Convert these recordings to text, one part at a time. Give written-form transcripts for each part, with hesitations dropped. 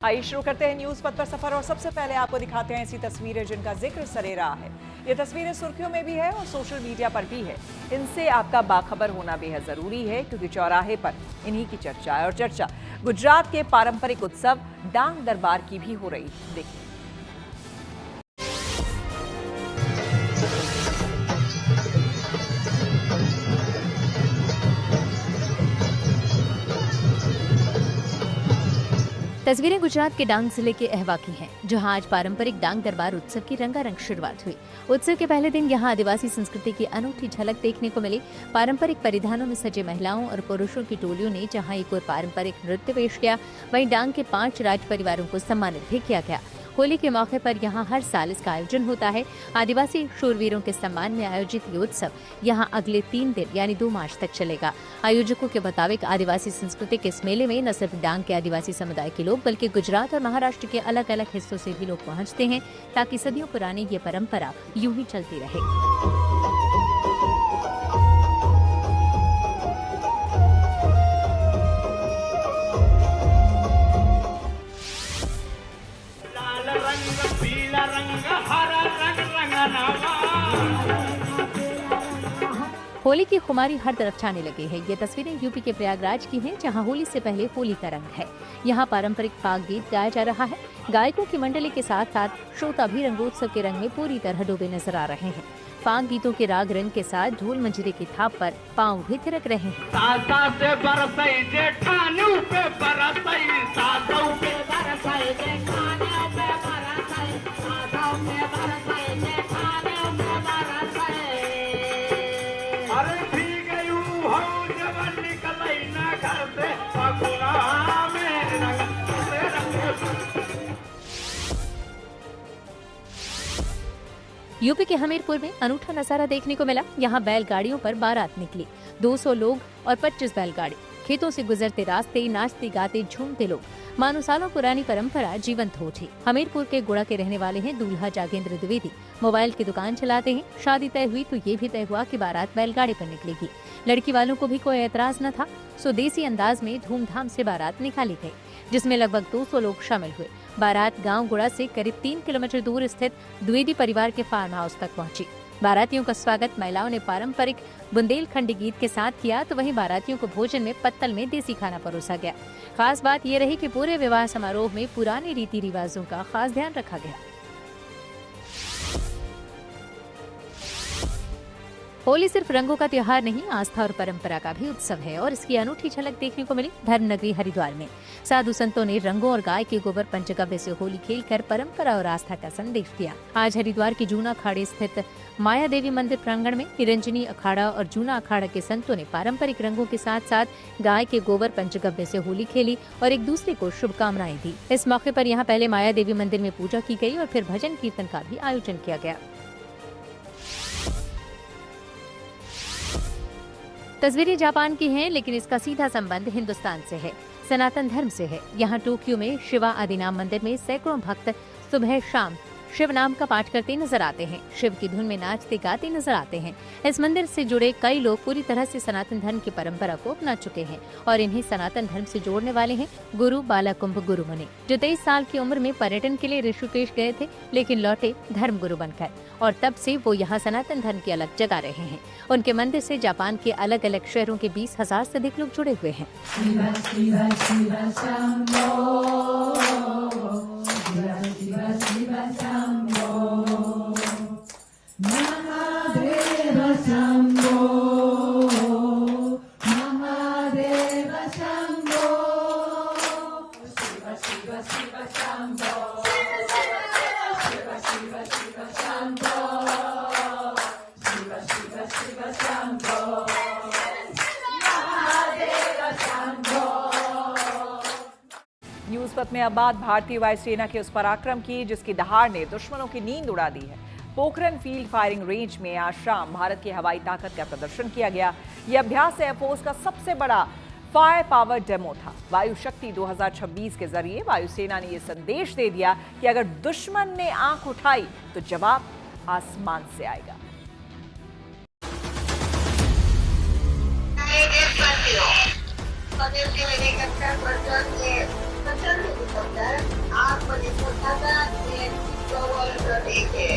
आइए शुरू करते हैं न्यूज पथ पर सफर और सबसे पहले आपको दिखाते हैं ऐसी तस्वीरें जिनका जिक्र सरे रहा है। ये तस्वीरें सुर्खियों में भी है और सोशल मीडिया पर भी है। इनसे आपका बाखबर होना बेहद जरूरी है क्योंकि चौराहे पर इन्हीं की चर्चा है और चर्चा गुजरात के पारंपरिक उत्सव डांग दरबार की भी हो रही है। देखिए। तस्वीरें गुजरात के डांग जिले के अहवा की हैं, जहां आज पारंपरिक डांग दरबार उत्सव की रंगारंग शुरुआत हुई। उत्सव के पहले दिन यहां आदिवासी संस्कृति की अनूठी झलक देखने को मिली। पारंपरिक परिधानों में सजे महिलाओं और पुरुषों की टोलियों ने जहां एक और पारंपरिक नृत्य पेश किया, वहीं डांग के 5 राज परिवारों को सम्मानित भी किया गया। होली के मौके पर यहां हर साल इसका आयोजन होता है। आदिवासी शूरवीरों के सम्मान में आयोजित ये उत्सव यहां अगले 3 दिन यानी 2 मार्च तक चलेगा। आयोजकों के मुताबिक आदिवासी संस्कृति के इस मेले में न सिर्फ डांग के आदिवासी समुदाय के लोग बल्कि गुजरात और महाराष्ट्र के अलग अलग हिस्सों से भी लोग पहुंचते हैं, ताकि सदियों पुरानी ये परंपरा यूं ही चलती रहे। होली की खुमारी हर तरफ छाने लगी है। ये तस्वीरें यूपी के प्रयागराज की हैं, जहां होली से पहले होली का रंग है। यहां पारंपरिक फाग गीत गाया जा रहा है। गायकों की मंडली के साथ साथ श्रोता भी रंगोत्सव के रंग में पूरी तरह डूबे नजर आ रहे हैं। फाग गीतों के राग रंग के साथ ढोल मंजीरे की थाप पर पांव भी थिरक रहे हैं। यूपी के हमीरपुर में अनूठा नजारा देखने को मिला। यहाँ बैलगाड़ियों पर बारात निकली। 200 लोग और 25 बैलगाड़ी। खेतों से गुजरते रास्ते, नाचते गाते झूमते लोग। मानो सालों पुरानी परंपरा जीवंत हो उठी। हमीरपुर के गुड़ा के रहने वाले हैं दूल्हा जागेंद्र द्विवेदी। मोबाइल की दुकान चलाते हैं। शादी तय हुई तो ये भी तय हुआ कि बारात बैलगाड़ी पर निकलेगी। लड़की वालों को भी कोई ऐतराज न था, सो देसी अंदाज में धूमधाम से बारात निकाली गई, जिसमें लगभग 200 लोग शामिल हुए। बारात गांव गुड़ा से करीब 3 किलोमीटर दूर स्थित द्विवेदी परिवार के फार्म हाउस तक पहुंची। बारातियों का स्वागत महिलाओं ने पारंपरिक बुंदेलखंडी गीत के साथ किया, तो वहीं बारातियों को भोजन में पत्तल में देसी खाना परोसा गया। खास बात ये रही कि पूरे विवाह समारोह में पुराने रीति रिवाजों का खास ध्यान रखा गया। होली सिर्फ रंगों का त्योहार नहीं, आस्था और परंपरा का भी उत्सव है और इसकी अनूठी झलक देखने को मिली धर्म नगरी हरिद्वार में। साधु संतों ने रंगों और गाय के गोबर पंचगव्य से होली खेलकर परंपरा और आस्था का संदेश दिया। आज हरिद्वार के जूना अखाड़े स्थित माया देवी मंदिर प्रांगण में निरंजनी अखाड़ा और जूना अखाड़ा के संतों ने पारंपरिक रंगों के साथ साथ गाय के गोबर पंचगव्य से होली खेली और एक दूसरे को शुभकामनाएं दी। इस मौके पर यहाँ पहले माया देवी मंदिर में पूजा की गई और फिर भजन कीर्तन का भी आयोजन किया गया। तस्वीरें जापान की हैं, लेकिन इसका सीधा संबंध हिंदुस्तान से है, सनातन धर्म से है। यहाँ टोक्यो में शिवा आदिनाम मंदिर में सैकड़ों भक्त सुबह शाम शिव नाम का पाठ करते नजर आते हैं। शिव की धुन में नाचते गाते नजर आते हैं। इस मंदिर से जुड़े कई लोग पूरी तरह से सनातन धर्म की परंपरा को अपना चुके हैं और इन्हें सनातन धर्म से जोड़ने वाले हैं गुरु बालाकुंभ गुरु मुनि, जो 23 साल की उम्र में पर्यटन के लिए ऋषिकेश गए थे, लेकिन लौटे धर्म गुरु बनकर और तब से वो यहाँ सनातन धर्म की अलग जगा रहे हैं। उनके मंदिर से जापान के अलग अलग शहरों के 20,000 से अधिक लोग जुड़े हुए हैं। न्यूज पथ में अब बात भारतीय वायुसेना के उस पराक्रम की जिसकी दहाड़ ने दुश्मनों की नींद उड़ा दी है। पोखरन फील्ड फायरिंग रेंज में आज शाम भारत की हवाई ताकत का प्रदर्शन किया गया। यह अभ्यास एयरफोर्स का सबसे बड़ा फायर पावर डेमो था। वायु शक्ति 2026 के जरिए वायुसेना ने यह संदेश दे दिया कि अगर दुश्मन ने आंख उठाई तो जवाब आसमान से आएगा। Attention helicopter, आत्मनिर्भरता and withdrawal strategy.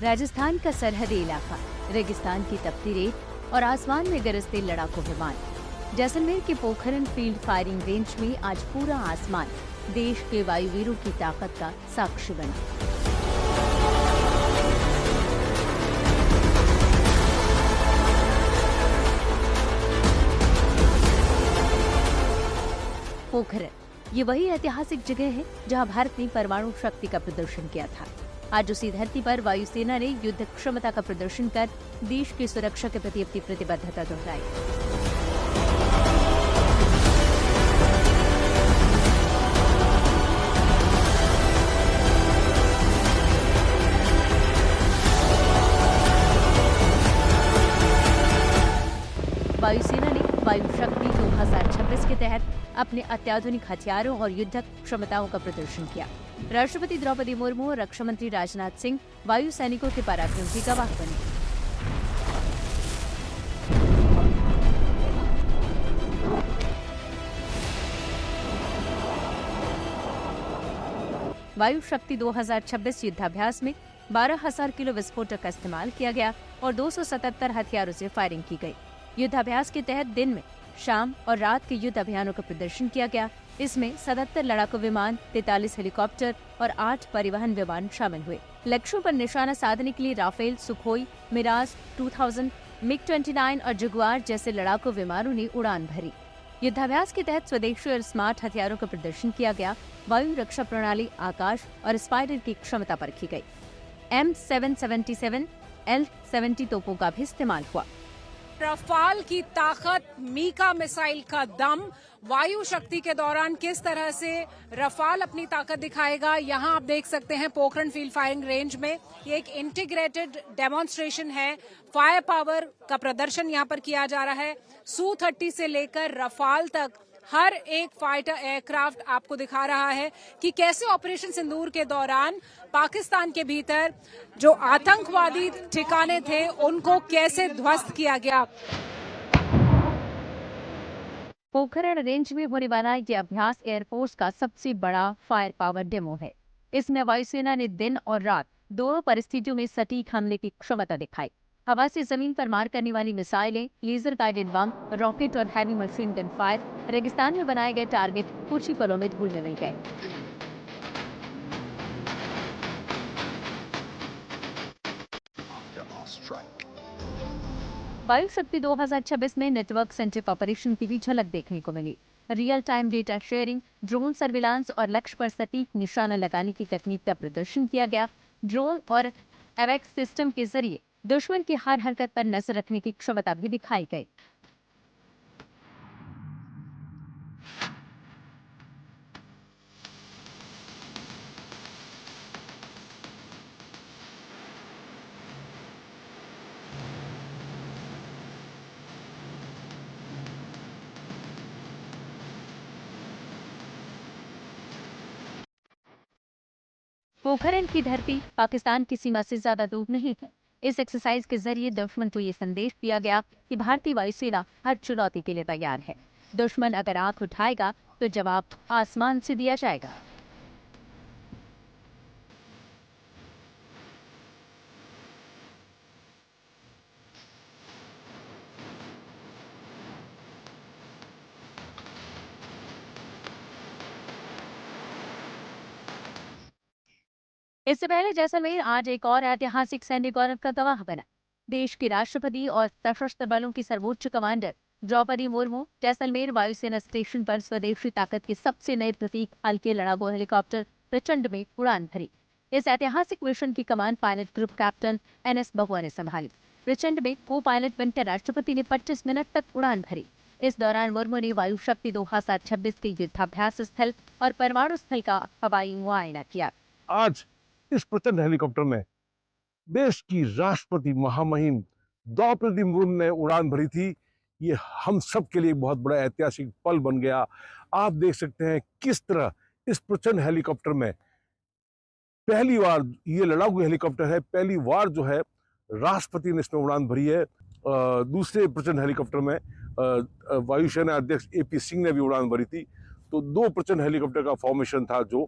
राजस्थान का सरहदी इलाका, रेगिस्तान की तपती रेत और आसमान में गरजते लड़ाकू विमान। जैसलमेर के पोखरण फील्ड फायरिंग रेंज में आज पूरा आसमान देश के वायुवीरों की ताकत का साक्षी बना। पोखरण ये वही ऐतिहासिक जगह है जहां भारत ने परमाणु शक्ति का प्रदर्शन किया था। आज उसी धरती पर वायुसेना ने युद्ध क्षमता का प्रदर्शन कर देश की सुरक्षा के प्रति अपनी प्रतिबद्धता दोहराई। वायुसेना ने वायु शक्ति 2026 के तहत अपने अत्याधुनिक हथियारों और युद्धक क्षमताओं का प्रदर्शन किया। राष्ट्रपति द्रौपदी मुर्मू और रक्षा मंत्री राजनाथ सिंह वायु सैनिकों के पराक्रम की गवाह बने। वायु शक्ति 2026 युद्धाभ्यास में 12,000 किलो विस्फोटक का इस्तेमाल किया गया और 277 हथियारों से फायरिंग की गई। युद्धाभ्यास के तहत दिन में, शाम और रात के युद्ध अभियानों का प्रदर्शन किया गया। इसमें 77 लड़ाकू विमान, 43 हेलीकॉप्टर और 8 परिवहन विमान शामिल हुए। लक्ष्यों पर निशाना साधने के लिए राफेल, सुखोई, मिराज 2000, मिग-29 और जगुआर जैसे लड़ाकू विमानों ने उड़ान भरी। युद्धाभ्यास के तहत स्वदेशी और स्मार्ट हथियारों का प्रदर्शन किया गया। वायु रक्षा प्रणाली, आकाश और स्पाइडर की क्षमता परखी गई। M777, L-70 तोपों का भी इस्तेमाल हुआ। रफाल की ताकत, मीका मिसाइल का दम, वायु शक्ति के दौरान किस तरह से रफाल अपनी ताकत दिखाएगा, यहाँ आप देख सकते हैं पोखरण फील्ड फायरिंग रेंज में। ये एक इंटीग्रेटेड डेमोन्स्ट्रेशन है। फायर पावर का प्रदर्शन यहाँ पर किया जा रहा है। Su-30 से लेकर रफाल तक हर एक फाइटर एयरक्राफ्ट आपको दिखा रहा है कि कैसे ऑपरेशन सिंदूर के दौरान पाकिस्तान के भीतर जो आतंकवादी ठिकाने थे उनको कैसे ध्वस्त किया गया। पोखरण रेंज में होने वाला ये अभ्यास एयरफोर्स का सबसे बड़ा फायर पावर डेमो है। इसमें वायुसेना ने दिन और रात दोनों परिस्थितियों में सटीक हमले की क्षमता दिखाई। हवा से जमीन पर मार करने वाली मिसाइलें, लेजर गाइडेड बम, रॉकेट और हैवी मशीन गन फायर, रेगिस्तान में बनाए गए टारगेट कुछ ही पलों में धूल में मिल गए। वायु शक्ति 2026 में नेटवर्क सेंट्रिक ऑपरेशन की भी झलक देखने को मिली। Real time data sharing, drone surveillance और लक्ष्य पर सटीक निशाना लगाने की तकनीक का प्रदर्शन किया गया। ड्रोन और एवेक्स सिस्टम के जरिए दुश्मन की हर हरकत पर नजर रखने की क्षमता भी दिखाई गई। पोखरण की धरती पाकिस्तान की सीमा से ज्यादा दूर नहीं है। इस एक्सरसाइज के जरिए दुश्मन को ये संदेश दिया गया कि भारतीय वायुसेना हर चुनौती के लिए तैयार है। दुश्मन अगर आंख उठाएगा तो जवाब आसमान से दिया जाएगा। इससे पहले जैसलमेर आज एक और ऐतिहासिक सैन्य गौरव का गवाह बना। देश के राष्ट्रपति और सशस्त्र बलों की सर्वोच्च कमांडर द्रौपदी मुर्मू जैसलमेर वायुसेना स्टेशन पर स्वदेशी ताकत के सबसे नए प्रतीक हल्के लड़ाकू हेलीकॉप्टर प्रचंड में उड़ान भरी। इस ऐतिहासिक मिशन की कमान पायलट ग्रुप कैप्टन NS बहुआ ने संभाली। प्रचंड में को पायलट बनकर राष्ट्रपति ने 25 मिनट तक उड़ान भरी। इस दौरान मुर्मू ने वायु शक्ति 2026 के युद्धाभ्यास स्थल और परमाणु स्थल का हवाई मुआयना किया। आज इस प्रचंड हेलीकॉप्टर में देश की राष्ट्रपति महामहिम द्रौपदी मुर्मू ने उड़ान भरी थी। ये हम सब के लिए बहुत बड़ा ऐतिहासिक पल बन गया। आप देख सकते हैं किस तरह इस प्रचंड हेलीकॉप्टर में पहली बार ये लड़ाकू हेलीकॉप्टर है, पहली बार जो है राष्ट्रपति ने इसमें उड़ान भरी है। दूसरे प्रचंड हेलीकॉप्टर में वायुसेना अध्यक्ष AP सिंह ने भी उड़ान भरी थी। तो 2 प्रचंड हेलीकॉप्टर का फॉर्मेशन था जो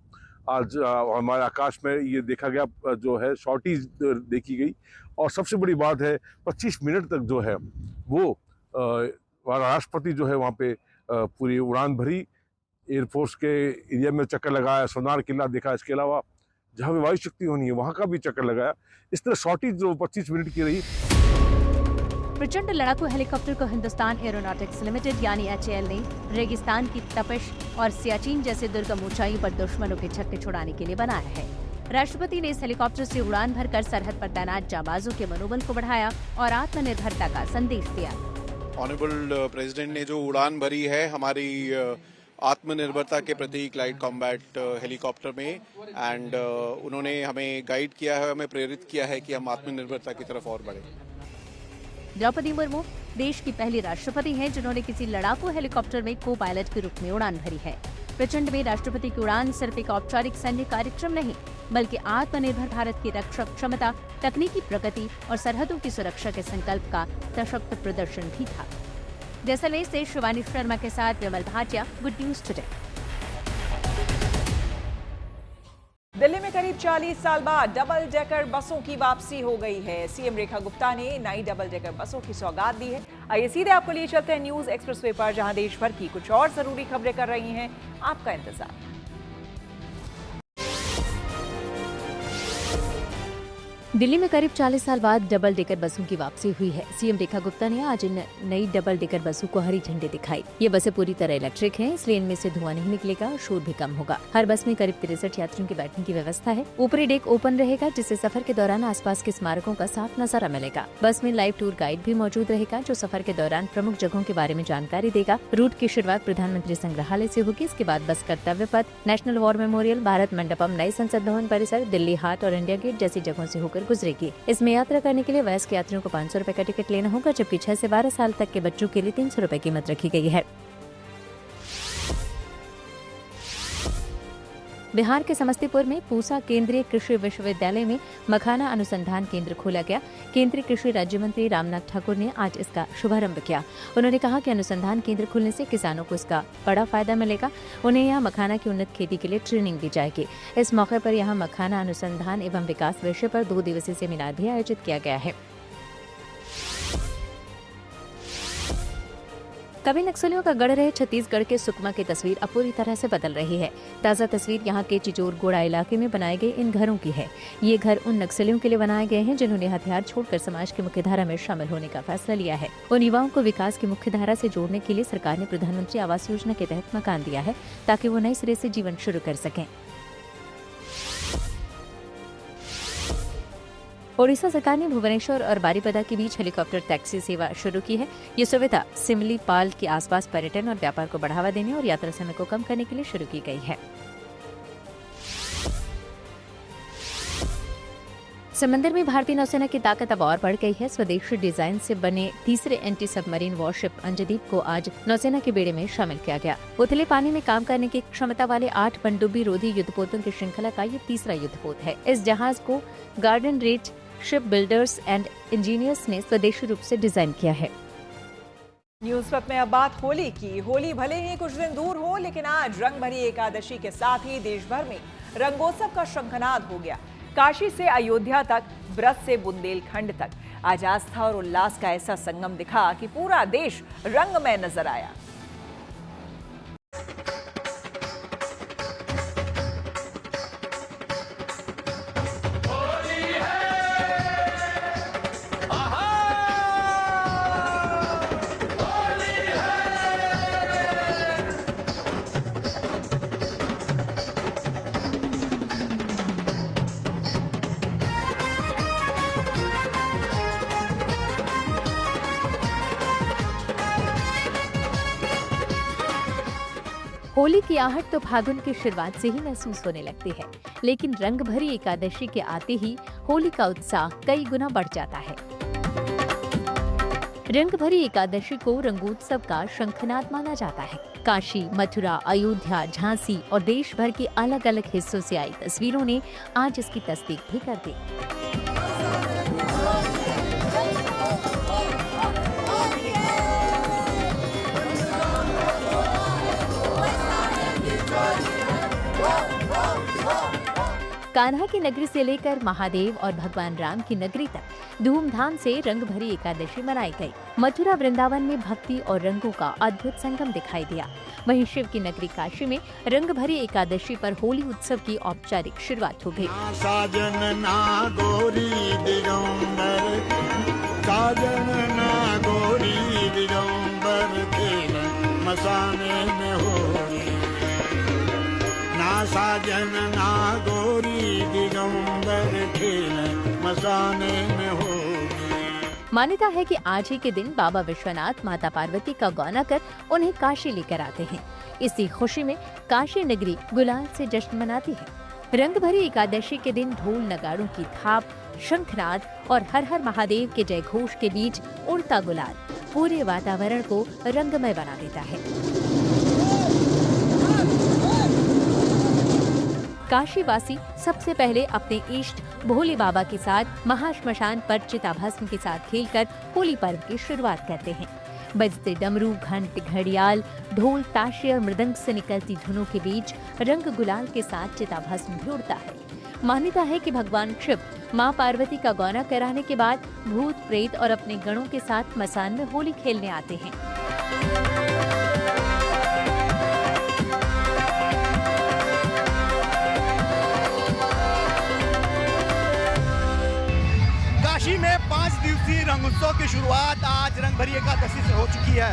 आज हमारे आकाश में ये देखा गया, जो है शॉर्टीज देखी गई। और सबसे बड़ी बात है 25 मिनट तक जो है वो राष्ट्रपति जो है वहाँ पे पूरी उड़ान भरी, एयरफोर्स के एरिया में चक्कर लगाया, सोनार किला देखा, इसके अलावा जहाँ भी वायु शक्ति होनी है वहाँ का भी चक्कर लगाया। इस तरह शॉर्टेज जो 25 मिनट की रही। प्रचंड लड़ाकू हेलीकॉप्टर को हिंदुस्तान एरोनॉटिक्स लिमिटेड यानी HAL ने रेगिस्तान की तपिश और सियाचिन जैसे दुर्गम ऊंचाइयों पर दुश्मनों के छक्के छुड़ाने के लिए बनाया है। राष्ट्रपति ने इस हेलीकॉप्टर से उड़ान भरकर सरहद पर तैनात जाबाजों के मनोबल को बढ़ाया और आत्मनिर्भरता का संदेश दिया। ऑनरेबल प्रेसिडेंट ने जो उड़ान भरी है हमारी आत्मनिर्भरता के प्रतीक लाइट कॉम्बैट हेलीकॉप्टर में, एंड उन्होंने हमें गाइड किया है, हमें प्रेरित किया है कि हम आत्मनिर्भरता की तरफ और बढ़ें। द्रौपदी मुर्मू देश की पहली राष्ट्रपति हैं जिन्होंने किसी लड़ाकू हेलीकॉप्टर में को पायलट के रूप में उड़ान भरी है। प्रचंड में राष्ट्रपति की उड़ान सिर्फ एक औपचारिक सैन्य कार्यक्रम नहीं, बल्कि आत्मनिर्भर भारत की रक्षा क्षमता, तकनीकी प्रगति और सरहदों की सुरक्षा के संकल्प का सशक्त प्रदर्शन भी था। जैसलमेर से शिवानी शर्मा के साथ Vimal Bhatia, good news today. Delhi में करीब 40 साल बाद डबल डेकर बसों की वापसी हो गई है। सीएम रेखा गुप्ता ने नई डबल डेकर बसों की सौगात दी है। आइए सीधे आपको लिए चलते हैं न्यूज एक्सप्रेसवे पर, जहां देश भर की कुछ और जरूरी खबरें कर रही हैं आपका इंतजार। दिल्ली में करीब 40 साल बाद डबल डेकर बसों की वापसी हुई है। सीएम रेखा गुप्ता ने आज इन नई डबल डेकर बसों को हरी झंडी दिखाई। ये बसें पूरी तरह इलेक्ट्रिक हैं, इसलिए इनमें से धुआं नहीं निकलेगा और शोर भी कम होगा। हर बस में करीब 63 यात्रियों के बैठने की व्यवस्था है। ऊपरी डेक ओपन रहेगा, जिससे सफर के दौरान आसपास के स्मारकों का साफ नजारा मिलेगा। बस में लाइव टूर गाइड भी मौजूद रहेगा, जो सफर के दौरान प्रमुख जगहों के बारे में जानकारी देगा। रूट की शुरुआत प्रधानमंत्री संग्रहालय से होगी। इसके बाद बस कर्तव्य पथ, national war memorial, Bharat Mandapam, नई संसद भवन परिसर, दिल्ली हाट और इंडिया गेट जैसी जगहों से होकर गुजरेगी। इसमें यात्रा करने के लिए वयस्क यात्रियों को 500 रुपए का टिकट लेना होगा, जबकि 6 से 12 साल तक के बच्चों के लिए 300 रुपए कीमत रखी गई है। बिहार के समस्तीपुर में पूसा केंद्रीय कृषि विश्वविद्यालय में मखाना अनुसंधान केंद्र खोला गया। केंद्रीय कृषि राज्य मंत्री रामनाथ ठाकुर ने आज इसका शुभारंभ किया। उन्होंने कहा कि अनुसंधान केंद्र खुलने से किसानों को इसका बड़ा फायदा मिलेगा। उन्हें यहाँ मखाना की उन्नत खेती के लिए ट्रेनिंग दी जाएगी। इस मौके पर यहाँ मखाना अनुसंधान एवं विकास विषय पर 2 दिवसीय सेमिनार भी आयोजित किया गया है। कभी नक्सलियों का गढ़ रहे छत्तीसगढ़ के सुकमा की तस्वीर अब पूरी तरह से बदल रही है। ताज़ा तस्वीर यहाँ के चिचोर गोड़ा इलाके में बनाए गए इन घरों की है। ये घर उन नक्सलियों के लिए बनाए गए हैं जिन्होंने हथियार छोड़कर समाज की मुख्यधारा में शामिल होने का फैसला लिया है। उन युवाओं को विकास की मुख्यधारा से जोड़ने के लिए सरकार ने प्रधानमंत्री आवास योजना के तहत मकान दिया है, ताकि वो नए सिरे से जीवन शुरू कर सकें। ओडिशा सरकार ने भुवनेश्वर और बारीपदा के बीच हेलीकॉप्टर टैक्सी सेवा शुरू की है। ये सुविधा सिमलीपाल के आसपास पर्यटन और व्यापार को बढ़ावा देने और यात्रा समय को कम करने के लिए शुरू की गई है। समंदर में भारतीय नौसेना की ताकत अब और बढ़ गई है। स्वदेशी डिजाइन से बने तीसरे एंटी सबमरीन वॉरशिप अंजदीप को आज नौसेना के बेड़े में शामिल किया गया। उथले पानी में काम करने की क्षमता वाले 8 पनडुब्बी रोधी युद्धपोतों की श्रृंखला का ये तीसरा युद्धपोत है। इस जहाज को garden rate ship builders and engineers ने स्वदेशी रूप से डिजाइन किया है। न्यूज वक्त में अब बात होली की। होली भले ही कुछ दिन दूर हो, लेकिन आज रंग भरी एकादशी के साथ ही देश भर में रंगोत्सव का शंखनाद हो गया। काशी से अयोध्या तक, ब्रज से बुंदेलखंड तक आज आस्था और उल्लास का ऐसा संगम दिखा कि पूरा देश रंगमय नजर आया। होली की आहट तो फागुन की शुरुआत से ही महसूस होने लगती है, लेकिन रंग भरी एकादशी के आते ही होली का उत्साह कई गुना बढ़ जाता है। रंग भरी एकादशी को रंगोत्सव का शंखनाद माना जाता है। काशी, मथुरा, अयोध्या, झांसी और देश भर के अलग अलग हिस्सों से आई तस्वीरों ने आज इसकी तस्दीक भी कर दी। कान्हा की नगरी से लेकर महादेव और भगवान राम की नगरी तक धूमधाम से रंग भरी एकादशी मनाई गई। मथुरा वृंदावन में भक्ति और रंगों का अद्भुत संगम दिखाई दिया। वहीं शिव की नगरी काशी में रंग भरी एकादशी पर होली उत्सव की औपचारिक शुरुआत हो गई। साजन ना गोरी दिगंबर, साजन ना गोरी दिगंबर, मसाने में होली ना, साजन ना गोरी दिगंबर, मसाने में होली। मान्यता है कि आज ही के दिन बाबा विश्वनाथ माता पार्वती का गौना कर उन्हें काशी लेकर आते हैं। इसी खुशी में काशी नगरी गुलाल से जश्न मनाती है। रंग भरी एकादशी के दिन ढोल नगाड़ों की थाप, शंखनाद और हर हर महादेव के जय घोष के बीच उड़ता गुलाल पूरे वातावरण को रंगमय बना देता है। काशीवासी सबसे पहले अपने इष्ट भोले बाबा के साथ महाश्मशान पर चिताभस्म के साथ खेलकर होली पर्व की शुरुआत करते हैं। बजते डमरू, घंट, घड़ियाल, ढोल, ताशे और मृदंग से निकलती धुनों के बीच रंग गुलाल के साथ चिताभस्म भी उड़ता है। मान्यता है कि भगवान शिव मां पार्वती का गौना कराने के बाद भूत प्रेत और अपने गणों के साथ मसान में होली खेलने आते हैं। काशी में 5 दिवसीय रंग उत्सव की शुरुआत आज रंग भरी एकादशी से हो चुकी है।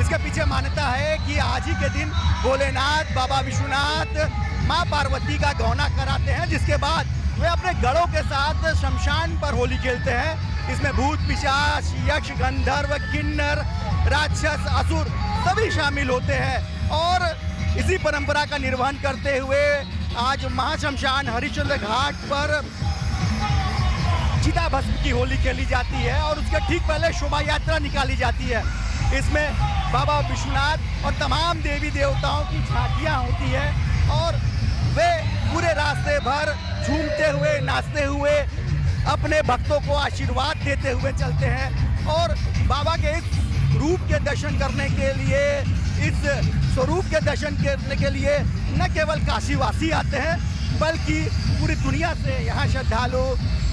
इसके पीछे मान्यता है कि आज ही के दिन भोलेनाथ, बाबा विश्वनाथ मां पार्वती का गौना कराते हैं, जिसके बाद वे अपने गणों के साथ शमशान पर होली खेलते हैं। इसमें भूत, पिशाच, यक्ष, गंधर्व, किन्नर, राक्षस, असुर सभी शामिल होते हैं और इसी परंपरा का निर्वहन करते हुए आज महाशमशान हरिश्चंद्र घाट पर चिताभस्म की होली खेली जाती है और उसके ठीक पहले शोभा यात्रा निकाली जाती है। इसमें बाबा विश्वनाथ और तमाम देवी देवताओं की झांकियां होती है और वे पूरे रास्ते भर झूमते हुए, नाचते हुए अपने भक्तों को आशीर्वाद देते हुए चलते हैं और बाबा के इस रूप के दर्शन करने के लिए, इस स्वरूप के दर्शन करने के लिए न केवल काशीवासी आते हैं बल्कि पूरी दुनिया से यहाँ श्रद्धालु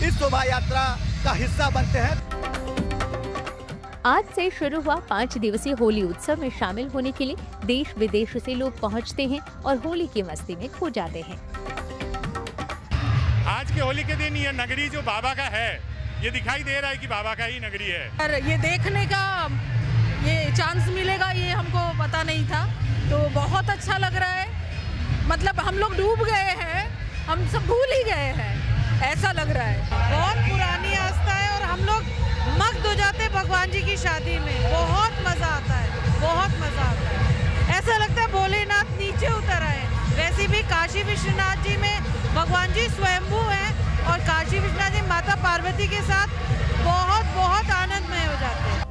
इस शोभा यात्रा का हिस्सा बनते हैं। आज से शुरू हुआ 5 दिवसीय होली उत्सव में शामिल होने के लिए देश विदेश से लोग पहुंचते हैं और होली की मस्ती में खो जाते हैं। आज के होली के दिन ये नगरी जो बाबा का है, ये दिखाई दे रहा है कि बाबा का ही नगरी है। और ये देखने का ये चांस मिलेगा ये हमको पता नहीं था, तो बहुत अच्छा लग रहा है। मतलब हम लोग डूब गए हैं, हम सब भूल ही गए हैं, ऐसा लग रहा है। बहुत पुरानी आस्था है और हम लोग मग्न हो जाते हैं भगवान जी की शादी में। बहुत मजा आता है, बहुत मजा आता है। ऐसा लगता है भोलेनाथ नीचे उतर आए। वैसे भी काशी विश्वनाथ जी में भगवान जी स्वयंभू हैं और काशी विश्वनाथ जी माता पार्वती के साथ बहुत बहुत आनंदमय हो जाते हैं।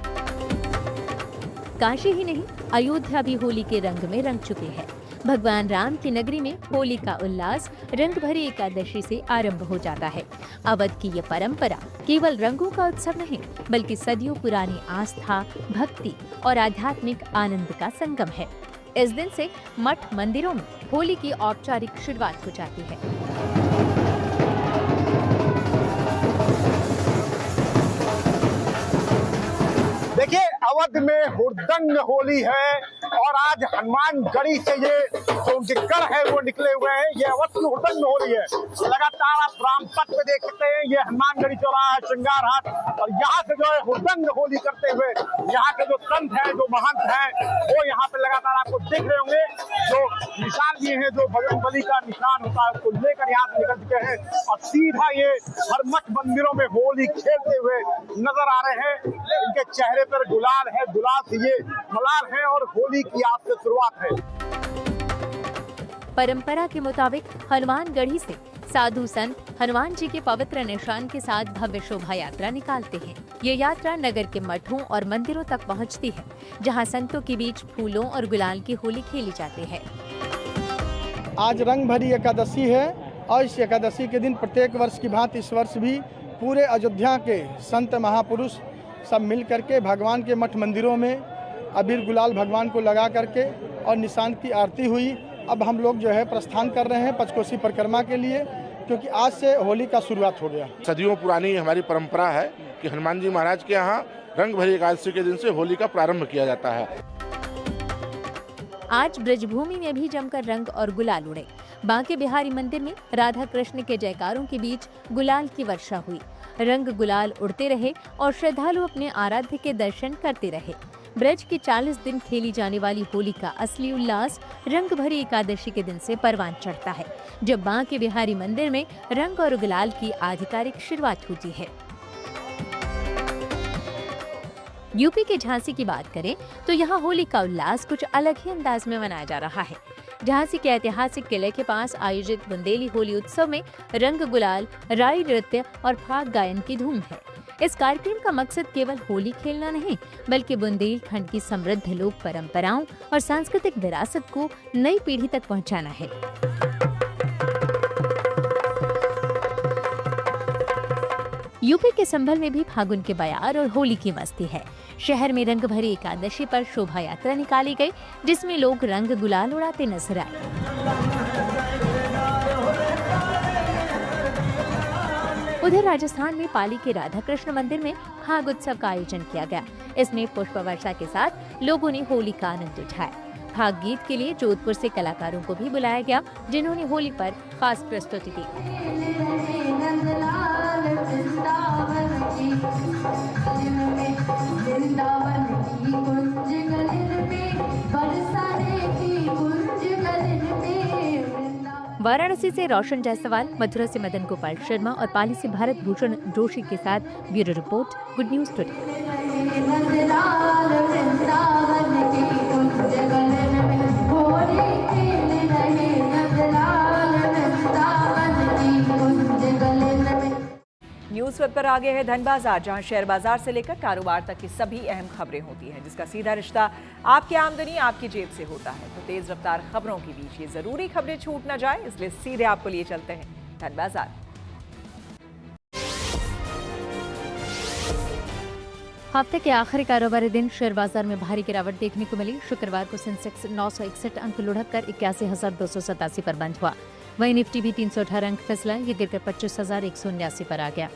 काशी ही नहीं, अयोध्या भी होली के रंग में रंग चुके हैं। भगवान राम की नगरी में होली का उल्लास रंग भरी एकादशी से आरंभ हो जाता है। अवध की ये परंपरा केवल रंगों का उत्सव नहीं, बल्कि सदियों पुरानी आस्था, भक्ति और आध्यात्मिक आनंद का संगम है। इस दिन से मठ मंदिरों में होली की औपचारिक शुरुआत हो जाती है। देखिए, अवध में हुड़दंग होली है और आज हनुमानगढ़ी से ये जो उनके गढ़ है वो निकले हुए हैं। ये अवध की हुड़दंग होली है। लगातार आप रामपथ पे देख सकते हैं, ये हनुमानगढ़ी चौराहा है, श्रृंगार हाट, और यहाँ से जो है हुड़दंग होली करते हुए यहाँ के जो संत हैं, जो महंत हैं, वो यहाँ पे लगातार आपको दिख रहे होंगे। जो निशान लिए हैं, जो बजरंगबली का निशान होता है, उसको लेकर यहाँ से निकल चुके हैं और सीधा ये हर मठ मंदिरों में होली खेलते हुए नजर आ रहे हैं। इनके चेहरे पर गुलाल है, गुलाल से ये मलाल है और होली की आज से शुरुआत है। परंपरा के मुताबिक हनुमानगढ़ी से साधु संत हनुमान जी के पवित्र निशान के साथ भव्य शोभा यात्रा निकालते हैं। ये यात्रा नगर के मठों और मंदिरों तक पहुंचती है, जहां संतों के बीच फूलों और गुलाल की होली खेली जाती है। आज रंग भरी एकादशी है और इस एकादशी के दिन प्रत्येक वर्ष की भांति इस वर्ष भी पूरे अयोध्या के संत महापुरुष सब मिल करके भगवान के मठ मंदिरों में अबीर गुलाल भगवान को लगा करके और निशान की आरती हुई। अब हम लोग जो है प्रस्थान कर रहे हैं पंचकोसी परिक्रमा के लिए, क्योंकि आज से होली का शुरुआत हो गया। सदियों पुरानी हमारी परंपरा है कि हनुमान जी महाराज के यहाँ रंग भरी एकादशी के दिन से होली का प्रारंभ किया जाता है। आज ब्रजभूमि में भी जमकर रंग और गुलाल उड़े। बांके बिहारी मंदिर में राधा कृष्ण के जयकारों के बीच गुलाल की वर्षा हुई। रंग गुलाल उड़ते रहे और श्रद्धालु अपने आराध्य के दर्शन करते रहे। ब्रज की 40 दिन खेली जाने वाली होली का असली उल्लास रंग भरी एकादशी के दिन से परवान चढ़ता है, जब बांके बिहारी मंदिर में रंग और गुलाल की आधिकारिक शुरुआत होती है। यूपी के झांसी की बात करें तो यहाँ होली का उल्लास कुछ अलग ही अंदाज में मनाया जा रहा है। झांसी के ऐतिहासिक किले के पास आयोजित बुंदेली होली उत्सव में रंग गुलाल, राई नृत्य और फाग गायन की धूम है। इस कार्यक्रम का मकसद केवल होली खेलना नहीं, बल्कि बुंदेलखंड की समृद्ध लोक परंपराओं और सांस्कृतिक विरासत को नई पीढ़ी तक पहुंचाना है। यूपी के संभल में भी फागुन के बयार और होली की मस्ती है। शहर में रंग भरी एकादशी पर शोभा यात्रा निकाली गई, जिसमें लोग रंग गुलाल उड़ाते नजर आए। उधर राजस्थान में पाली के राधा कृष्ण मंदिर में फाग उत्सव का आयोजन किया गया। इसमें पुष्प वर्षा के साथ लोगों ने होली का आनंद उठाया। फाग गीत के लिए जोधपुर से कलाकारों को भी बुलाया गया, जिन्होंने होली पर खास प्रस्तुति दी। वाराणसी से रोशन जायसवाल, मथुरा से मदन गोपाल शर्मा और पाली से भारत भूषण जोशी के साथ bureau report, good news today. News web पर आगे है धन बाजार, जहां शेयर बाजार से लेकर कारोबार तक की सभी अहम खबरें होती हैं, जिसका सीधा रिश्ता आपकी आमदनी आपकी जेब से होता है। तो तेज रफ्तार खबरों के बीच ये जरूरी खबरें छूट न जाए, इसलिए सीधे आपको लिए चलते हैं धन बाजार। हफ्ते के आखिरी कारोबारी दिन शेयर बाजार में भारी गिरावट देखने को मिली। शुक्रवार को सेंसेक्स 961 अंक लुढ़ककर 81,287 पर बंद हुआ। वहीं निफ्टी भी 318 अंक फिसला, ये गिरकर 25,179 पर आ गया।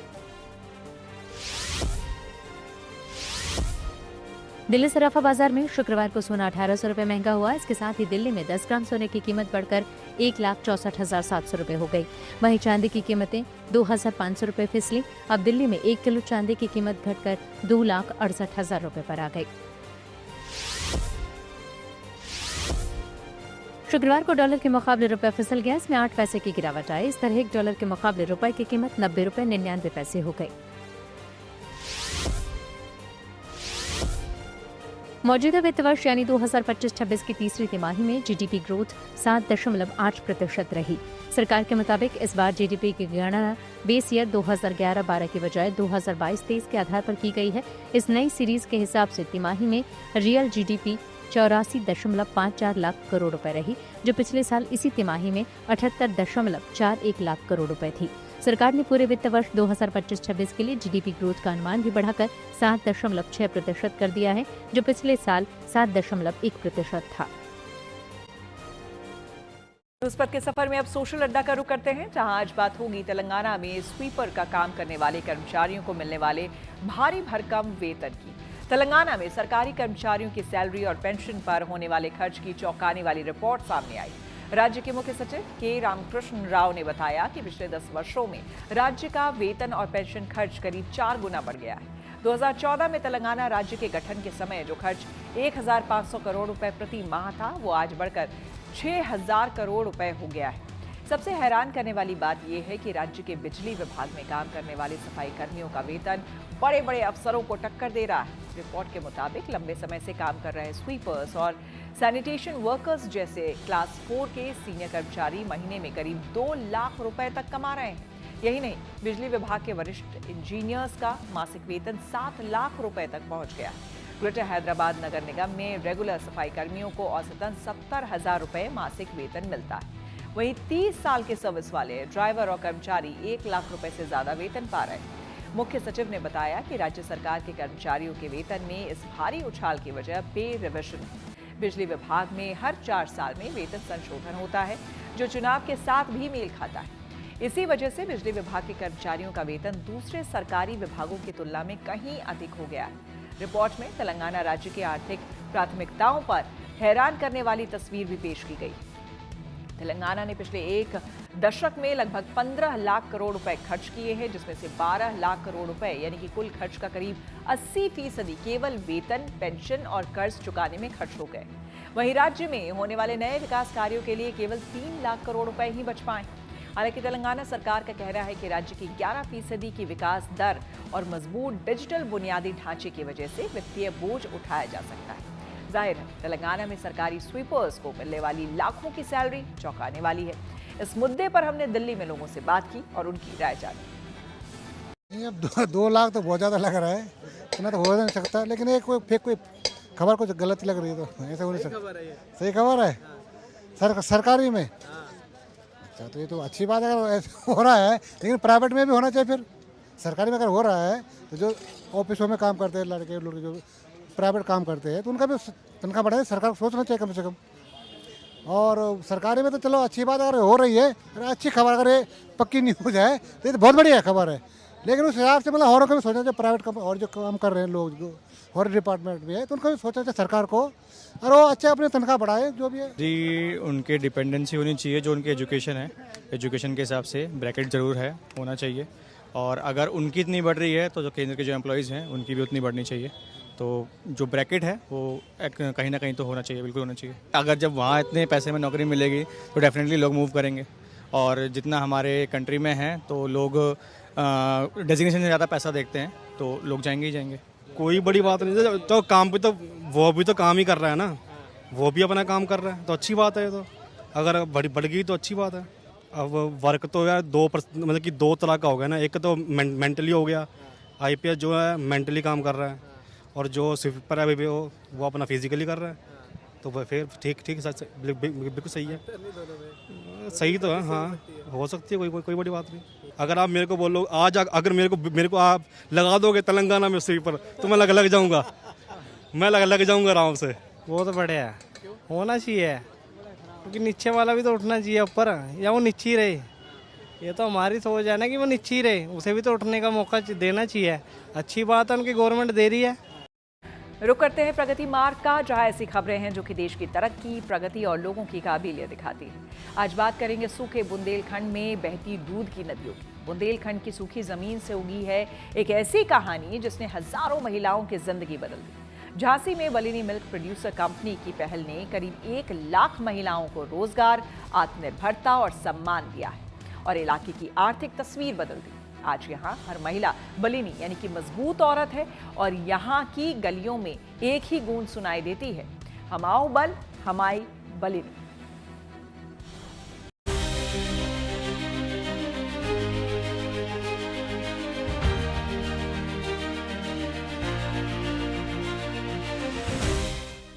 दिल्ली सराफा बाजार में शुक्रवार को सोना 1800 रुपए महंगा हुआ। इसके साथ ही दिल्ली में 10 ग्राम सोने की कीमत बढ़कर 1,64,700 रुपए हो गई। वहीं चांदी की कीमतें 2,500 रुपए फिसली। अब दिल्ली में 1 किलो चांदी की कीमत घटकर 2,68,000 रुपए पर आ गई। शुक्रवार को डॉलर के मुकाबले रुपया फिसल गया। इसमें 8 पैसे की गिरावट आई। इस तरह 1 डॉलर के मुकाबले रुपए की कीमत 90 रुपए 99 पैसे हो गई। मौजूदा वित्त वर्ष यानी 2025-26 की तीसरी तिमाही में जीडीपी ग्रोथ 7.8% रही। सरकार के मुताबिक इस बार जीडीपी की गणना बेस ईयर 2011-12 की बजाय 2022-23 के आधार पर की गई है। इस नई सीरीज के हिसाब से तिमाही में रियल जीडीपी 84.54 लाख करोड़ रुपए रही, जो पिछले साल इसी तिमाही में 78.41 लाख करोड़ रुपए थी। सरकार ने पूरे वित्त वर्ष 2025-26 के लिए जीडीपी ग्रोथ का अनुमान भी बढ़ाकर 7.6% कर दिया है, जो पिछले साल 7.1% था। न्यूज़ पर के सफर में अब सोशल अड्डा का रुख करते हैं, जहां आज बात होगी तेलंगाना में स्वीपर का काम करने वाले कर्मचारियों को मिलने वाले भारी भरकम वेतन की। तेलंगाना में सरकारी कर्मचारियों की सैलरी और पेंशन पर होने वाले खर्च की चौंकाने वाली रिपोर्ट सामने आई। राज्य के मुख्य सचिव के रामकृष्ण राव ने बताया कि पिछले 10 वर्षों में राज्य का वेतन और पेंशन खर्च करीब 4 गुना बढ़ गया है। 2014 में तेलंगाना राज्य के गठन के समय जो खर्च 1,500 करोड़ रुपए प्रति माह था, वो आज बढ़कर 6,000 करोड़ रुपए हो गया है। सबसे हैरान करने वाली बात यह है कि राज्य के बिजली विभाग में काम करने वाले सफाई कर्मियों का वेतन बड़े बड़े अफसरों को टक्कर दे रहा है। रिपोर्ट के मुताबिक लंबे समय से काम कर रहे स्वीपर्स और सैनिटेशन वर्कर्स जैसे क्लास 4 के सीनियर कर्मचारी महीने में करीब 2 लाख रुपए तक कमा रहे हैं। यही नहीं, बिजली विभाग के वरिष्ठ इंजीनियर्स का मासिक वेतन 7 लाख रुपए तक पहुंच गया। ग्रेटर हैदराबाद नगर निगम में रेगुलर सफाई कर्मियों को औसतन 70,000 रुपए मासिक वेतन मिलता है। वहीं 30 साल के सर्विस वाले ड्राइवर और कर्मचारी 1 लाख रुपए से ज्यादा वेतन पा रहे हैं। मुख्य सचिव ने बताया कि राज्य सरकार के कर्मचारियों के वेतन में इस भारी उछाल की वजह पे रिविजन है। बिजली विभाग में हर 4 साल में वेतन संशोधन होता है, जो चुनाव के साथ भी मेल खाता है। इसी वजह से बिजली विभाग के कर्मचारियों का वेतन दूसरे सरकारी विभागों की तुलना में कहीं अधिक हो गया है। रिपोर्ट में तेलंगाना राज्य की आर्थिक प्राथमिकताओं पर हैरान करने वाली तस्वीर भी पेश की गई। तेलंगाना ने पिछले 1 दशक में लगभग 15 लाख करोड़ रुपए खर्च किए हैं, जिसमें से 12 लाख करोड़ रुपए यानी कि कुल खर्च का करीब 80% केवल वेतन, पेंशन और कर्ज चुकाने में खर्च हो गए। वहीं राज्य में होने वाले नए विकास कार्यों के लिए केवल 3 लाख करोड़ रुपए ही बच पाए। हालांकि तेलंगाना सरकार का कहना है कि राज्य की 11% की विकास दर और मजबूत डिजिटल बुनियादी ढांचे की वजह से वित्तीय बोझ उठाया जा सकता है। जाहिर है, तेलंगाना में सरकारी स्वीपर्स को मिलने वाली लाखों की सैलरी चौंकाने वाली है। इस मुद्दे पर हमने दिल्ली में लोगों से बात की और उनकी राय जानी। अब 2 लाख तो बहुत ज़्यादा लग रहा है, इतना तो हो नहीं सकता, लेकिन एक कोई खबर कुछ गलत लग रही है, तो ऐसा हो नहीं सकता। सही खबर है सरकारी में। अच्छा, तो ये तो अच्छी बात है अगर हो रहा है, लेकिन प्राइवेट में भी होना चाहिए। फिर सरकारी में अगर हो रहा है तो जो ऑफिसों में काम करते हैं लड़के जो प्राइवेट काम करते हैं, तो उनका भी तनख्वाह बढ़ाए, सरकार को सोचना चाहिए कम से कम। और सरकारी में तो चलो अच्छी बात अगर हो रही है, अगर अच्छी खबर अगर ये पक्की न्यूज़ है तो ये तो बहुत बढ़िया खबर है। लेकिन उस हिसाब से मतलब औरों को भी सोचना चाहिए, प्राइवेट और जो काम कर रहे हैं लोग जो और डिपार्टमेंट में है, तो उनको भी सोचना चाहिए सरकार को, और वो अच्छे अपनी तनख्वाह बढ़ाए जो भी है। जी, उनके डिपेंडेंसी होनी चाहिए, जो उनकी एजुकेशन है, एजुकेशन के हिसाब से ब्रैकेट ज़रूर है, होना चाहिए। और अगर उनकी इतनी बढ़ रही है तो जो केंद्र के जो एम्प्लॉयज़ हैं उनकी भी उतनी बढ़नी चाहिए। तो जो ब्रैकेट है वो कहीं ना कहीं तो होना चाहिए, बिल्कुल होना चाहिए। अगर जब वहाँ इतने पैसे में नौकरी मिलेगी तो डेफिनेटली लोग मूव करेंगे, और जितना हमारे कंट्री में है तो लोग डेजिग्नेशन से ज़्यादा पैसा देखते हैं, तो लोग जाएंगे ही जाएंगे। कोई बड़ी बात नहीं, तो काम पे तो वो भी तो काम ही कर रहा है ना, वो भी अपना काम कर रहा है, तो अच्छी बात है। तो अगर बढ़ गई तो अच्छी बात है। अब वर्क तो यार मतलब कि 2 तरह का हो गया ना, एक तो मेंटली हो गया, IPS जो है मेंटली काम कर रहा है, और जो स्वीपर है वो अपना फिजिकली कर रहा है, तो वह फिर ठीक बिल्कुल सही है। सही तो है, हाँ, हो सकती है, कोई बड़ी बात नहीं। अगर आप मेरे को बोलो आज, अगर मेरे को आप लगा दोगे तेलंगाना में स्वीपर, तो मैं लग जाऊंगा, मैं लग जाऊंगा आराम से। वो तो बढ़िया है, होना चाहिए, क्योंकि नीचे वाला भी तो उठना चाहिए ऊपर, या वो नीचे ही रहे। ये तो हमारी सोच है ना कि वो नीचे ही रहे, उसे भी तो उठने का मौका देना चाहिए। अच्छी बात है उनकी गवर्नमेंट दे रही है। रुक करते हैं प्रगति मार्ग का, जहां ऐसी खबरें हैं जो कि देश की तरक्की, प्रगति और लोगों की काबिलियत दिखाती है। आज बात करेंगे सूखे बुंदेलखंड में बहती दूध की नदियों की। बुंदेलखंड की सूखी जमीन से उगी है एक ऐसी कहानी जिसने हजारों महिलाओं की जिंदगी बदल दी। झांसी में बलिनी मिल्क प्रोड्यूसर कंपनी की पहल ने करीब 1 लाख महिलाओं को रोजगार, आत्मनिर्भरता और सम्मान दिया है और इलाके की आर्थिक तस्वीर बदल दी। आज यहाँ हर महिला बलिनी यानी कि मजबूत औरत है और यहाँ की गलियों में एक ही गूंज सुनाई देती है, हमाओ बल हमाई बलिनी।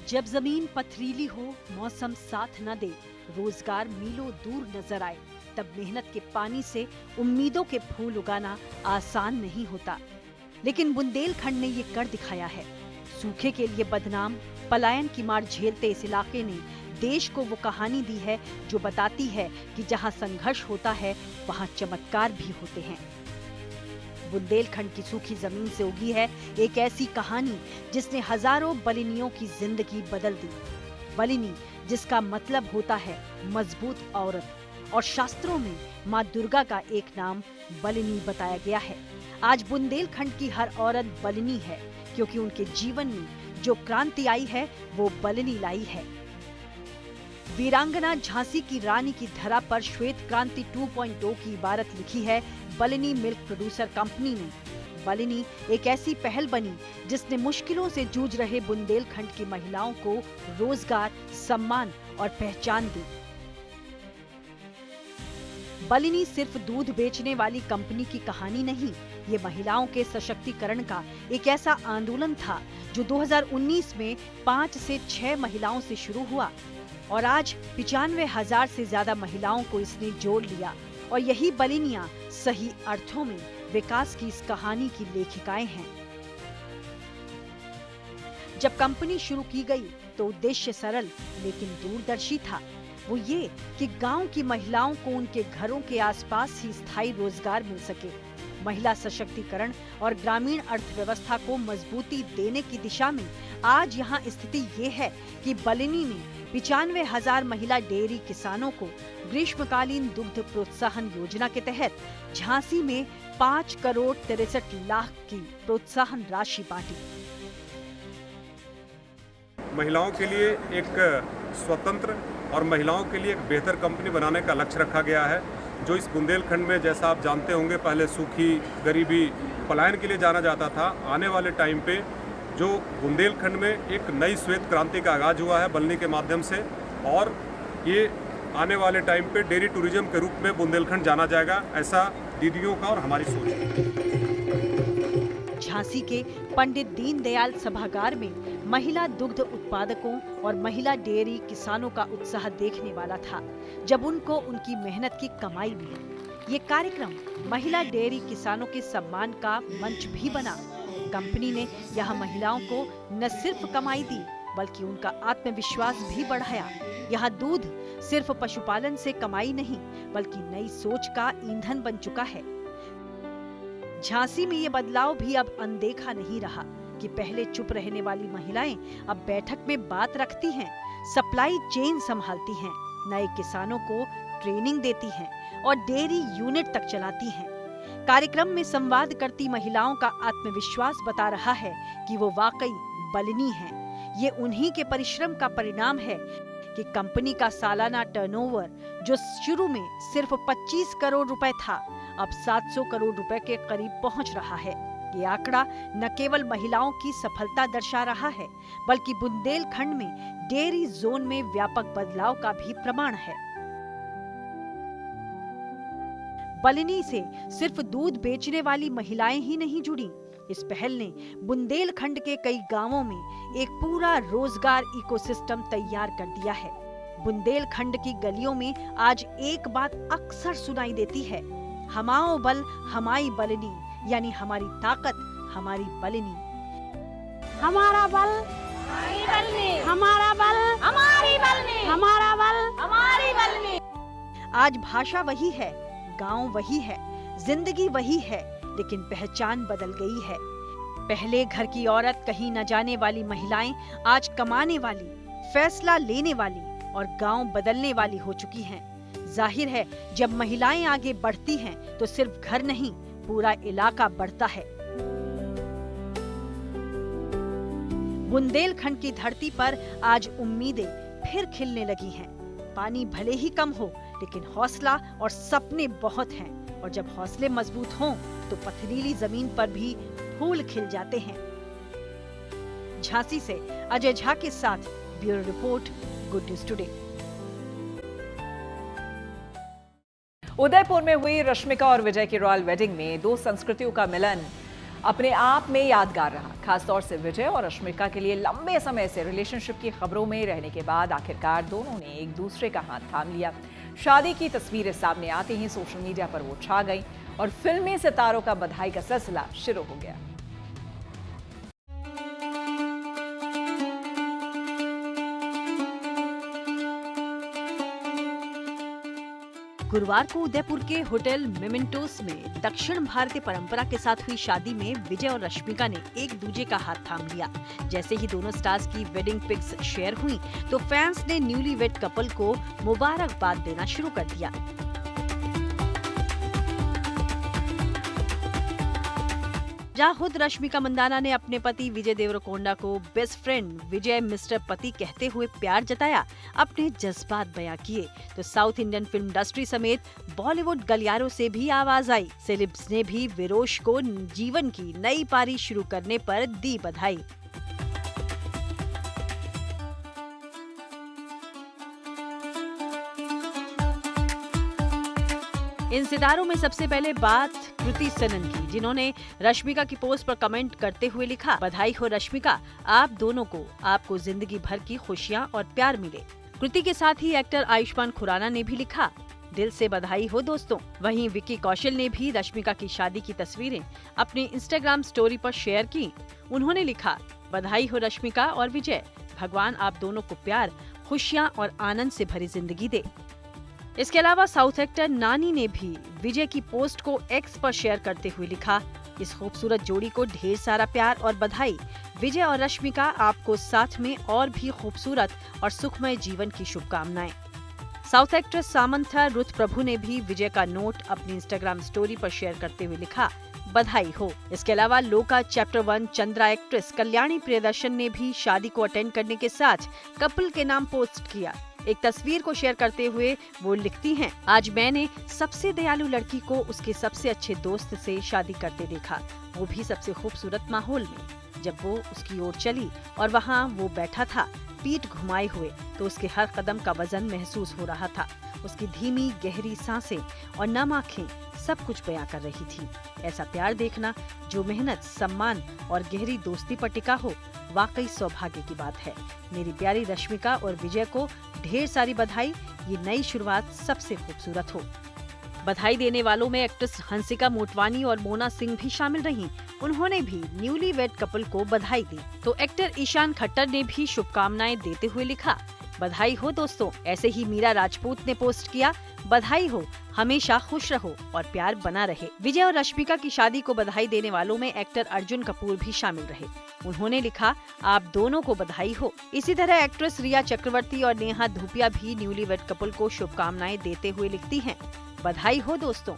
जब जमीन पथरीली हो, मौसम साथ न दे, रोजगार मीलों दूर नजर आए, तब मेहनत के पानी से उम्मीदों के फूल उगाना आसान नहीं होता। लेकिन बुंदेलखंड ने ये कर दिखाया है। सूखे के लिए बदनाम, पलायन की मार झेलते इस इलाके ने देश को वो कहानी दी है जो बताती है कि जहां संघर्ष होता है वहां चमत्कार भी होते हैं। बुंदेलखंड की सूखी जमीन से उगी है एक ऐसी कहानी जिसने हजारों बलिनियों की जिंदगी बदल दी। बलिनी जिसका मतलब होता है मजबूत औरत, और शास्त्रों में माँ दुर्गा का एक नाम बलिनी बताया गया है। आज बुंदेलखंड की हर औरत बलिनी है, क्योंकि उनके जीवन में जो क्रांति आई है वो बलिनी लाई है। वीरांगना झांसी की रानी की धरा पर श्वेत क्रांति 2.0 की इबारत लिखी है बलिनी मिल्क प्रोड्यूसर कंपनी ने। बलिनी एक ऐसी पहल बनी जिसने मुश्किलों से जूझ रहे बुंदेलखंड की महिलाओं को रोजगार, सम्मान और पहचान दी। बलिनी सिर्फ दूध बेचने वाली कंपनी की कहानी नहीं, ये महिलाओं के सशक्तिकरण का एक ऐसा आंदोलन था जो 2019 में 5 से 6 महिलाओं से शुरू हुआ और आज 95,000 से ज्यादा महिलाओं को इसने जोड़ लिया। और यही बलिनियां सही अर्थों में विकास की इस कहानी की लेखिकाएं हैं। जब कंपनी शुरू की गई तो उद्देश्य सरल लेकिन दूरदर्शी था। वो ये कि गांव की महिलाओं को उनके घरों के आसपास ही स्थायी रोजगार मिल सके। महिला सशक्तिकरण और ग्रामीण अर्थव्यवस्था को मजबूती देने की दिशा में आज यहाँ स्थिति ये है कि बलिनी ने 95,000 महिला डेयरी किसानों को ग्रीष्मकालीन दुग्ध प्रोत्साहन योजना के तहत झांसी में 5 करोड़ 63 लाख की प्रोत्साहन राशि बांटी। महिलाओं के लिए एक स्वतंत्र और महिलाओं के लिए एक बेहतर कंपनी बनाने का लक्ष्य रखा गया है, जो इस बुंदेलखंड में, जैसा आप जानते होंगे, पहले सूखी, गरीबी, पलायन के लिए जाना जाता था। आने वाले टाइम पे जो बुंदेलखंड में एक नई श्वेत क्रांति का आगाज हुआ है बलिनी के माध्यम से, और ये आने वाले टाइम पे डेयरी टूरिज्म के रूप में बुंदेलखंड जाना जाएगा, ऐसा दीदियों का और हमारी सोच है। झांसी के पंडित दीनदयाल सभागार में महिला दुग्ध उत्पादकों और महिला डेयरी किसानों का उत्साह देखने वाला था जब उनको उनकी मेहनत की कमाई मिली। ये कार्यक्रम महिला डेयरी किसानों के सम्मान का मंच भी बना। कंपनी ने यहाँ महिलाओं को न सिर्फ कमाई दी बल्कि उनका आत्मविश्वास भी बढ़ाया। यहाँ दूध सिर्फ पशुपालन से कमाई नहीं बल्कि नई सोच का ईंधन बन चुका है। झांसी में ये बदलाव भी अब अनदेखा नहीं रहा कि पहले चुप रहने वाली महिलाएं अब बैठक में बात रखती हैं, सप्लाई चेन संभालती हैं, नए किसानों को ट्रेनिंग देती हैं और डेयरी यूनिट तक चलाती हैं। कार्यक्रम में संवाद करती महिलाओं का आत्मविश्वास बता रहा है कि वो वाकई बलिनी हैं। ये उन्हीं के परिश्रम का परिणाम है कि कंपनी का सालाना टर्नओवर जो शुरू में सिर्फ 25 करोड़ रुपए था, अब 700 करोड़ रुपए के करीब पहुंच रहा है। ये आंकड़ा न केवल महिलाओं की सफलता दर्शा रहा है बल्कि बुंदेलखंड में डेयरी जोन में व्यापक बदलाव का भी प्रमाण है। बलिनी से सिर्फ दूध बेचने वाली महिलाएं ही नहीं जुड़ी, इस पहल ने बुंदेलखंड के कई गांवों में एक पूरा रोजगार इकोसिस्टम तैयार कर दिया है। बुंदेलखंड की गलियों में आज एक बात अक्सर सुनाई देती है, हमाओ बल हमारी बलिनी, यानी हमारी ताकत हमारी बलिनी। हमारा बल हमारी बलिनी, हमारा बल हमारी बलिनी, हमारा बल हमारी बलिनी। आज भाषा वही है, गांव वही है, जिंदगी वही है, लेकिन पहचान बदल गई है। पहले घर की औरत कहीं न जाने वाली महिलाएं आज कमाने वाली, फैसला लेने वाली और गांव बदलने वाली हो चुकी हैं। जाहिर है जब महिलाएं आगे बढ़ती हैं तो सिर्फ घर नहीं पूरा इलाका बढ़ता है। बुंदेलखंड की धरती पर आज उम्मीदें फिर खिलने लगी हैं। पानी भले ही कम हो लेकिन हौसला और सपने बहुत हैं, और जब हौसले मजबूत हों तो पथरीली जमीन पर भी फूल खिल जाते हैं। झांसी से अजय झा के साथ bureau report, good news today. Udaipur में हुई रश्मिका और विजय की रॉयल वेडिंग में दो संस्कृतियों का मिलन अपने आप में यादगार रहा। खासतौर से विजय और रश्मिका के लिए लंबे समय से रिलेशनशिप की खबरों में रहने के बाद आखिरकार दोनों ने एक दूसरे का हाथ थाम लिया। शादी की तस्वीरें सामने आते ही सोशल मीडिया पर वो छा गई और फिल्मी सितारों का बधाई का सिलसिला शुरू हो गया। गुरुवार को उदयपुर के होटल मेमेंटोस में दक्षिण भारतीय परंपरा के साथ हुई शादी में विजय और रश्मिका ने एक दूसरे का हाथ थाम लिया। जैसे ही दोनों स्टार्स की वेडिंग पिक्स शेयर हुई तो फैंस ने न्यूली वेड कपल को मुबारकबाद देना शुरू कर दिया। जहां खुद रश्मिका मंदाना ने अपने पति विजय देवरकोंडा को बेस्ट फ्रेंड विजय मिस्टर पति कहते हुए प्यार जताया, अपने जज्बात बयां किए, तो साउथ इंडियन फिल्म इंडस्ट्री समेत बॉलीवुड गलियारों से भी आवाज आई। सेलेब्स ने भी विरोश को जीवन की नई पारी शुरू करने पर दी बधाई। इन सितारों में सबसे पहले बात कृति सनन की, जिन्होंने रश्मिका की पोस्ट पर कमेंट करते हुए लिखा, बधाई हो रश्मिका, आप दोनों को आपको जिंदगी भर की खुशियां और प्यार मिले। कृति के साथ ही एक्टर आयुष्मान खुराना ने भी लिखा, दिल से बधाई हो दोस्तों। वहीं विक्की कौशल ने भी रश्मिका की शादी की तस्वीरें अपने इंस्टाग्राम स्टोरी पर शेयर की। उन्होंने लिखा, बधाई हो रश्मिका और विजय, भगवान आप दोनों को प्यार, खुशियां और आनंद से भरी जिंदगी दे। इसके अलावा साउथ एक्टर नानी ने भी विजय की पोस्ट को एक्स पर शेयर करते हुए लिखा, इस खूबसूरत जोड़ी को ढेर सारा प्यार और बधाई। विजय और रश्मिका, आपको साथ में और भी खूबसूरत और सुखमय जीवन की शुभकामनाएं। साउथ एक्ट्रेस सामंथा रुथ प्रभु ने भी विजय का नोट अपनी इंस्टाग्राम स्टोरी पर शेयर करते हुए लिखा, बधाई हो। इसके अलावा लोका चैप्टर 1 चंद्रा एक्ट्रेस कल्याणी प्रियदर्शन ने भी शादी को अटेंड करने के साथ कपल के नाम पोस्ट किया। एक तस्वीर को शेयर करते हुए वो लिखती हैं, आज मैंने सबसे दयालु लड़की को उसके सबसे अच्छे दोस्त से शादी करते देखा, वो भी सबसे खूबसूरत माहौल में। जब वो उसकी ओर चली और वहाँ वो बैठा था पीठ घुमाए हुए, तो उसके हर कदम का वजन महसूस हो रहा था। उसकी धीमी गहरी सांसें और नम आँखें सब कुछ बयां कर रही थी। ऐसा प्यार देखना जो मेहनत, सम्मान और गहरी दोस्ती पर टिका हो, वाकई सौभाग्य की बात है। मेरी प्यारी रश्मिका और विजय को ढेर सारी बधाई, ये नई शुरुआत सबसे खूबसूरत हो। बधाई देने वालों में एक्ट्रेस हंसिका मोटवानी और मोना सिंह भी शामिल रहीं। उन्होंने भी न्यूली वेड कपल को बधाई दी। तो एक्टर ईशान खट्टर ने भी शुभकामनाएं देते हुए लिखा, बधाई हो दोस्तों। ऐसे ही मीरा राजपूत ने पोस्ट किया, बधाई हो, हमेशा खुश रहो और प्यार बना रहे। विजय और रश्मिका की शादी को बधाई देने वालों में एक्टर अर्जुन कपूर भी शामिल रहे। उन्होंने लिखा, आप दोनों को बधाई हो। इसी तरह एक्ट्रेस रिया चक्रवर्ती और नेहा धूपिया भी न्यूली वेड कपल को शुभकामनाएं देते हुए लिखती हैं, बधाई हो दोस्तों।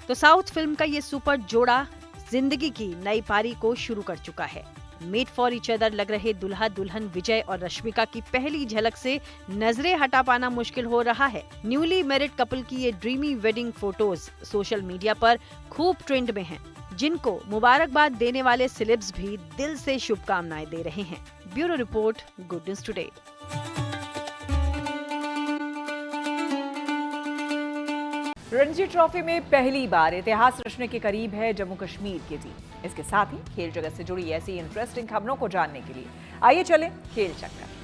तो साउथ फिल्म का ये सुपर जोड़ा जिंदगी की नई पारी को शुरू कर चुका है। मेड फॉर ईच अदर लग रहे दुल्हा दुल्हन विजय और रश्मिका की पहली झलक से नजरें हटा पाना मुश्किल हो रहा है। न्यूली मैरिड कपल की ये dreamy wedding photos social media पर खूब ट्रेंड में हैं, जिनको मुबारकबाद देने वाले सेलेब्स भी दिल से शुभकामनाएं दे रहे हैं। Bureau report, good news today. Ranji trophy में पहली बार इतिहास रचने के करीब है जम्मू कश्मीर की टीम। इसके साथ ही खेल जगत से जुड़ी ऐसी इंटरेस्टिंग खबरों को जानने के लिए आइए चलें खेल चक्कर।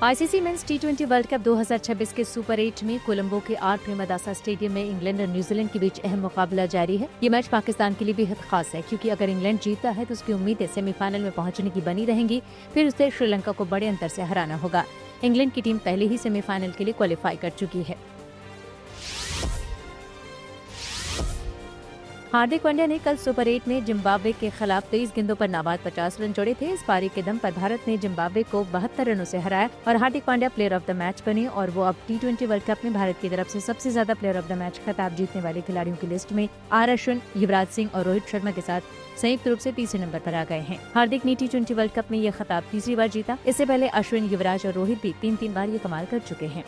आईसीसी मेंस टी20 वर्ल्ड कप 2026 के सुपर 8 में कोलंबो के आर प्रेमदासा स्टेडियम में इंग्लैंड और न्यूजीलैंड के बीच अहम मुकाबला जारी है। ये मैच पाकिस्तान के लिए बेहद खास है, क्योंकि अगर इंग्लैंड जीतता है तो उसकी उम्मीदें सेमीफाइनल में पहुंचने की बनी रहेंगी। फिर उसे श्रीलंका को बड़े अंतर से हराना होगा। इंग्लैंड की टीम पहले ही सेमीफाइनल के लिए क्वालिफाई कर चुकी है। हार्दिक पांड्या ने कल सुपर 8 में जिम्बाब्वे के खिलाफ 23 गेंदों पर नाबाद 50 रन जोड़े थे। इस पारी के दम पर भारत ने जिम्बाब्वे को 72 रनों से हराया और Hardik Pandya player of the match बने और वो अब टी20 वर्ल्ड कप में भारत की तरफ से सबसे ज्यादा प्लेयर ऑफ द मैच खिताब जीतने वाले खिलाड़ियों की लिस्ट में आर अश्विन, युवराज सिंह और रोहित शर्मा के साथ संयुक्त रूप से तीसरे नंबर पर आ गए हैं। हार्दिक ने टी20 वर्ल्ड कप में यह खिताब तीसरी बार जीता। इससे पहले अश्विन, युवराज और रोहित भी 3-3 बार ये कमाल कर चुके हैं।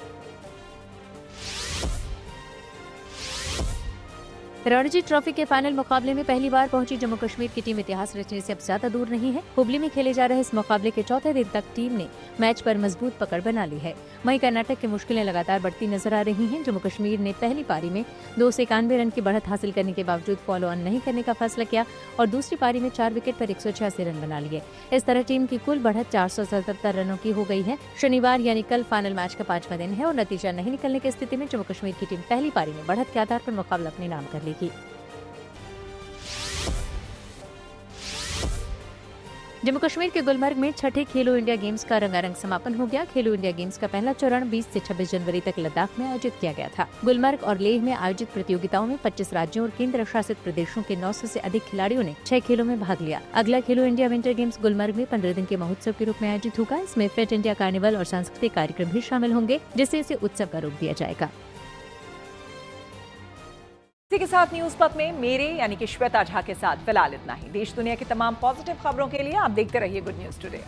रणजी ट्रॉफी के फाइनल मुकाबले में पहली बार पहुंची जम्मू कश्मीर की टीम इतिहास रचने से अब ज्यादा दूर नहीं है। हुबली में खेले जा रहे इस मुकाबले के चौथे दिन तक टीम ने मैच पर मजबूत पकड़ बना ली है। वहीं कर्नाटक की मुश्किलें लगातार बढ़ती नजर आ रही हैं। जम्मू कश्मीर ने पहली पारी में 291 रन की बढ़त हासिल करने के बावजूद फॉलो ऑन नहीं करने का फैसला किया और दूसरी पारी में 4 विकेट पर 186 रन बना लिए। इस तरह टीम की कुल बढ़त 477 रनों की हो गई है। शनिवार यानी कल फाइनल मैच का 5वां दिन है और नतीजा नहीं निकलने की स्थिति में जम्मू कश्मीर की टीम पहली पारी में बढ़त के आधार पर मुकाबला अपने नाम कर लेगी। जम्मू कश्मीर के गुलमर्ग में छठे खेलो इंडिया गेम्स का रंगारंग समापन हो गया। खेलो इंडिया गेम्स का पहला चरण 20 से 26 जनवरी तक लद्दाख में आयोजित किया गया था। गुलमर्ग और लेह में आयोजित प्रतियोगिताओं में 25 राज्यों और केंद्र शासित प्रदेशों के 900 से अधिक खिलाड़ियों ने 6 खेलों में भाग लिया। अगला खेलो इंडिया विंटर गेम्स गुलमर्ग में 15 दिन के महोत्सव के रूप में आयोजित होगा। इसमें फिट इंडिया कार्निवल और सांस्कृतिक कार्यक्रम भी शामिल होंगे, जिससे इसे उत्सव का रूप दिया जाएगा। इसी के साथ न्यूज पथ में मेरे यानी कि श्वेता झा के साथ फिलहाल इतना ही। देश दुनिया की तमाम पॉजिटिव खबरों के लिए आप देखते रहिए गुड न्यूज टुडे।